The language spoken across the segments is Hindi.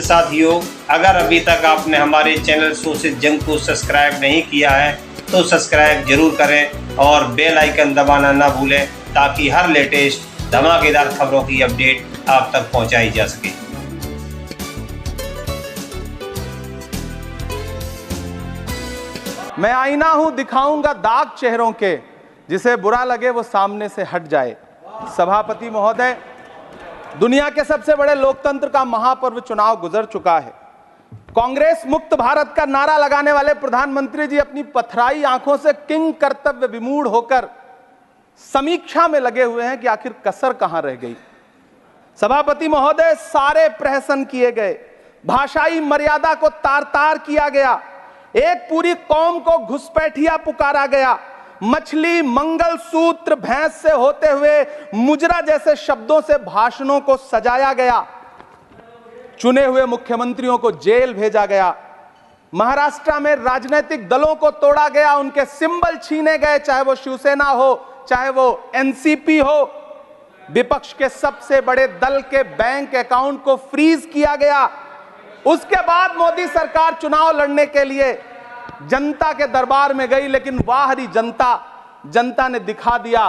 साथियों, अगर अभी तक आपने हमारे चैनल सोशल जंग को सब्सक्राइब नहीं किया है तो सब्सक्राइब जरूर करें और बेल आइकन दबाना ना भूलें ताकि हर लेटेस्ट धमाकेदार खबरों की अपडेट आप तक पहुंचाई जा सके। मैं आईना हूं, दिखाऊंगा दाग चेहरों के, जिसे बुरा लगे वो सामने से हट जाए। सभापति महोदय, दुनिया के सबसे बड़े लोकतंत्र का महापर्व चुनाव गुजर चुका है। कांग्रेस मुक्त भारत का नारा लगाने वाले प्रधानमंत्री जी अपनी पथराई आंखों से किंग कर्तव्य विमूढ़ होकर समीक्षा में लगे हुए हैं कि आखिर कसर कहां रह गई। सभापति महोदय, सारे प्रहसन किए गए, भाषाई मर्यादा को तार तार किया गया, एक पूरी कौम को घुसपैठिया पुकारा गया, मछली मंगल सूत्र भैंस से होते हुए मुजरा जैसे शब्दों से भाषणों को सजाया गया, चुने हुए मुख्यमंत्रियों को जेल भेजा गया, महाराष्ट्र में राजनीतिक दलों को तोड़ा गया, उनके सिंबल छीने गए, चाहे वो शिवसेना हो चाहे वो एनसीपी हो, विपक्ष के सबसे बड़े दल के बैंक अकाउंट को फ्रीज किया गया। उसके बाद मोदी सरकार चुनाव लड़ने के लिए जनता के दरबार में गई, लेकिन बाहरी जनता ने दिखा दिया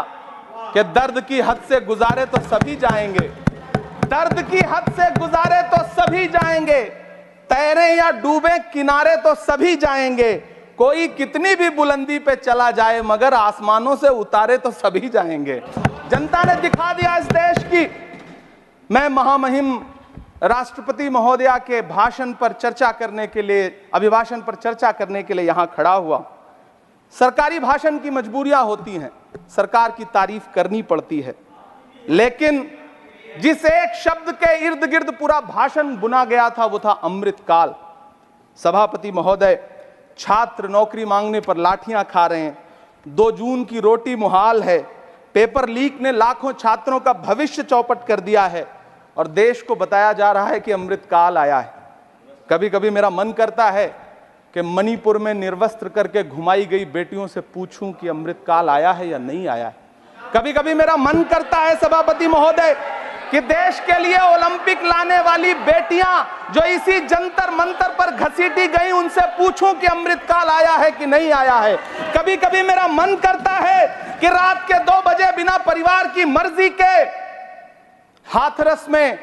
कि दर्द की हद से गुजारे तो सभी जाएंगे, दर्द की हद से गुजारे तो सभी जाएंगे, तैरे या डूबे किनारे तो सभी जाएंगे, कोई कितनी भी बुलंदी पे चला जाए मगर आसमानों से उतारे तो सभी जाएंगे। जनता ने दिखा दिया इस देश की। मैं महामहिम राष्ट्रपति महोदया के भाषण पर चर्चा करने के लिए, अभिभाषण पर चर्चा करने के लिए यहां खड़ा हुआ। सरकारी भाषण की मजबूरियां होती हैं, सरकार की तारीफ करनी पड़ती है, लेकिन जिस एक शब्द के इर्द गिर्द पूरा भाषण बुना गया था वो था अमृतकाल। सभापति महोदय, छात्र नौकरी मांगने पर लाठियां खा रहे हैं, 2 जून की रोटी मुहाल है, पेपर लीक ने लाखों छात्रों का भविष्य चौपट कर दिया है और देश को बताया जा रहा है कि अमृतकाल आया है। कभी कभी मेरा मन करता है कि मणिपुर में निर्वस्त्र करके घुमाई गई बेटियों से पूछूं कि अमृतकाल आया है या नहीं आया है। कभी कभी मेरा मन करता है सभापति महोदय कि देश के लिए ओलंपिक लाने वाली बेटियां जो इसी जंतर मंतर पर घसीटी गई, उनसे पूछूं कि अमृतकाल आया है कि नहीं आया है। कभी कभी मेरा मन करता है कि रात के 2 बजे बिना परिवार की मर्जी के हाथरस में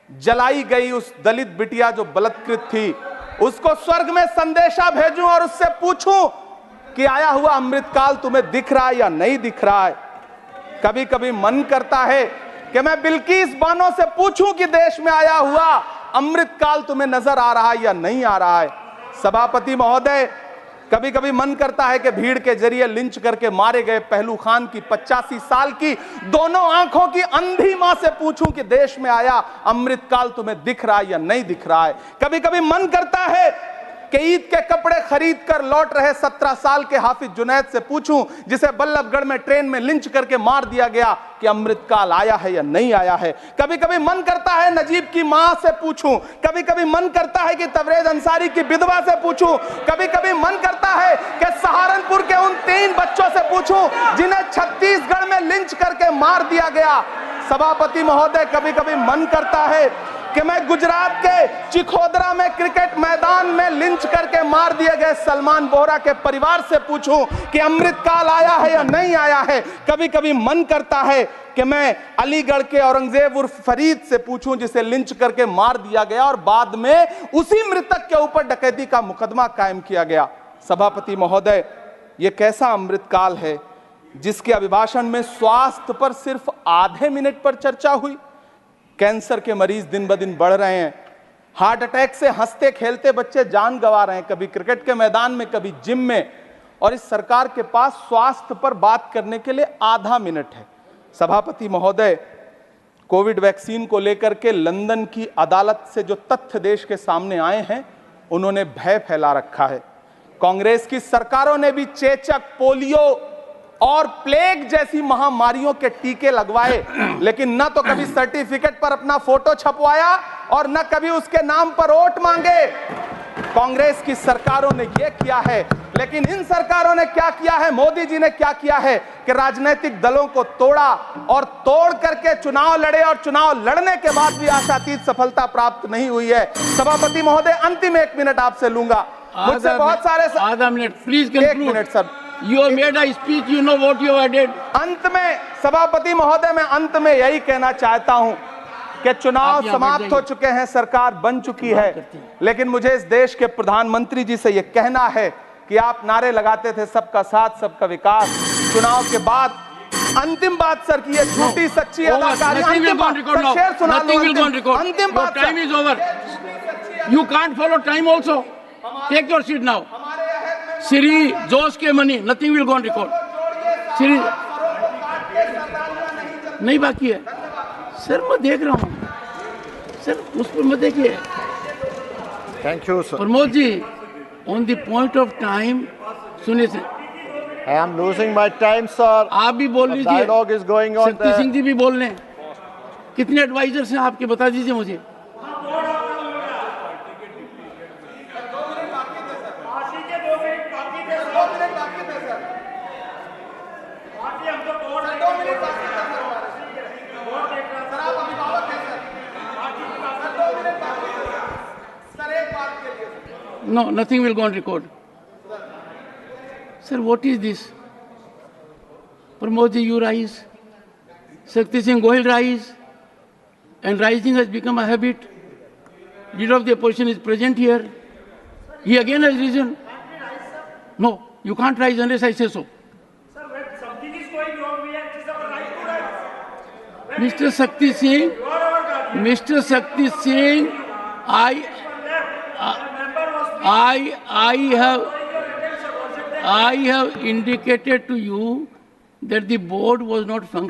जलाई गई उस दलित बिटिया जो बलात्कृत थी, उसको स्वर्ग में संदेशा भेजूं और उससे पूछूं कि आया हुआ अमृतकाल तुम्हें दिख रहा है या नहीं दिख रहा है। कभी कभी मन करता है कि मैं बिल्किस बानो से पूछूं कि देश में आया हुआ अमृतकाल तुम्हें नजर आ रहा है या नहीं आ रहा है। सभापति महोदय, कभी कभी मन करता है कि भीड़ के जरिए लिंच करके मारे गए पहलू खान की 85 साल की दोनों आंखों की अंधी मां से पूछूं कि देश में आया अमृतकाल तुम्हें दिख रहा है या नहीं दिख रहा है। कभी कभी मन करता है कि ईद के कपड़े खरीद कर लौट रहे 17 साल के हाफिज जुनैद से पूछूं, जिसे बल्लभगढ़ में ट्रेन में लिंच करके मार दिया गया, कि अमृतकाल आया है या नहीं आया है। कभी कभी मन करता है नजीब की मां से पूछूं, कभी कभी मन करता है कि तबरेज अंसारी की विधवा से पूछूं, कभी कभी मन करता है कि सहारनपुर के उन 3 बच्चों से पूछूं जिन्हें छत्तीसगढ़ में लिंच करके मार दिया गया। सभापति महोदय, कभी कभी मन करता है कि मैं गुजरात के चिखोदरा में क्रिकेट मैदान में लिंच करके मार दिए गए सलमान बोहरा के परिवार से पूछूं कि अमृतकाल आया है या नहीं आया है। कभी कभी मन करता है कि मैं अलीगढ़ के औरंगजेब उर्फ फरीद से पूछूं जिसे लिंच करके मार दिया गया और बाद में उसी मृतक के ऊपर डकैती का मुकदमा कायम किया गया। सभापति महोदय, यह कैसा अमृतकाल है जिसके अभिभाषण में स्वास्थ्य पर सिर्फ आधे मिनट पर चर्चा हुई। कैंसर के मरीज दिन ब दिन बढ़ रहे हैं, हार्ट अटैक से हंसते खेलते बच्चे जान गंवा रहे हैं, कभी क्रिकेट के मैदान में कभी जिम में, और इस सरकार के पास स्वास्थ्य पर बात करने के लिए आधा मिनट है। सभापति महोदय, कोविड वैक्सीन को लेकर के लंदन की अदालत से जो तथ्य देश के सामने आए हैं, उन्होंने भय फैला रखा है। कांग्रेस की सरकारों ने भी चेचक, पोलियो और प्लेग जैसी महामारियों के टीके लगवाए, लेकिन न तो कभी सर्टिफिकेट पर अपना फोटो छपवाया और न कभी उसके नाम पर वोट मांगे। कांग्रेस की सरकारों ने यह किया है, लेकिन इन सरकारों ने क्या किया है, मोदी जी ने क्या किया है कि राजनीतिक दलों को तोड़ा और तोड़ करके चुनाव लड़े, और चुनाव लड़ने के बाद भी आशातीत सफलता प्राप्त नहीं हुई है। सभापति महोदय, अंतिम 1 मिनट आपसे लूंगा, मुझसे बहुत सारे आधा minute please. 1 minute sir. You have made a speech, you know what you have added. अंत में सभापति महोदय, मैं अंत में यही कहना चाहता हूं कि चुनाव समाप्त हो चुके हैं, सरकार बन चुकी है, लेकिन मुझे इस देश के प्रधानमंत्री जी से यह कहना है कि आप नारे लगाते थे सबका साथ सबका विकास, चुनाव के बाद अंतिम बात सर की ये झूठी सच्ची अदाकारी, अंतिम बात सर, शेर सुना लो, अंतिम बात, time is over, you can't follow time also, take your seat now. Shri जोश के मनी, nothing will go on record. Shri नहीं बाकी है सर, मैं देख रहा हूँ सर, उस पर मत देखिए। Thank you sir. Pramod ji, on the point of time सुनिए sir. I am losing my time sir. आप भी बोल लीजिए, dialogue is going on. Shakti Singh ji भी बोल लें। कितने एडवाइजर्स हैं आपके, बता दीजिए मुझे। No, nothing will go on record. Sir, what is this? Pramod ji, you rise. Shakti Singh Gohil rise. And rising has become a habit. Leader of the opposition is present here. He again has risen. No, you can't rise unless I say so. Sir, when something is going wrong, it is our right to rise. Mr. Shakti Singh, Mr. Shakti Singh, I have indicated to you that the board was not functioning.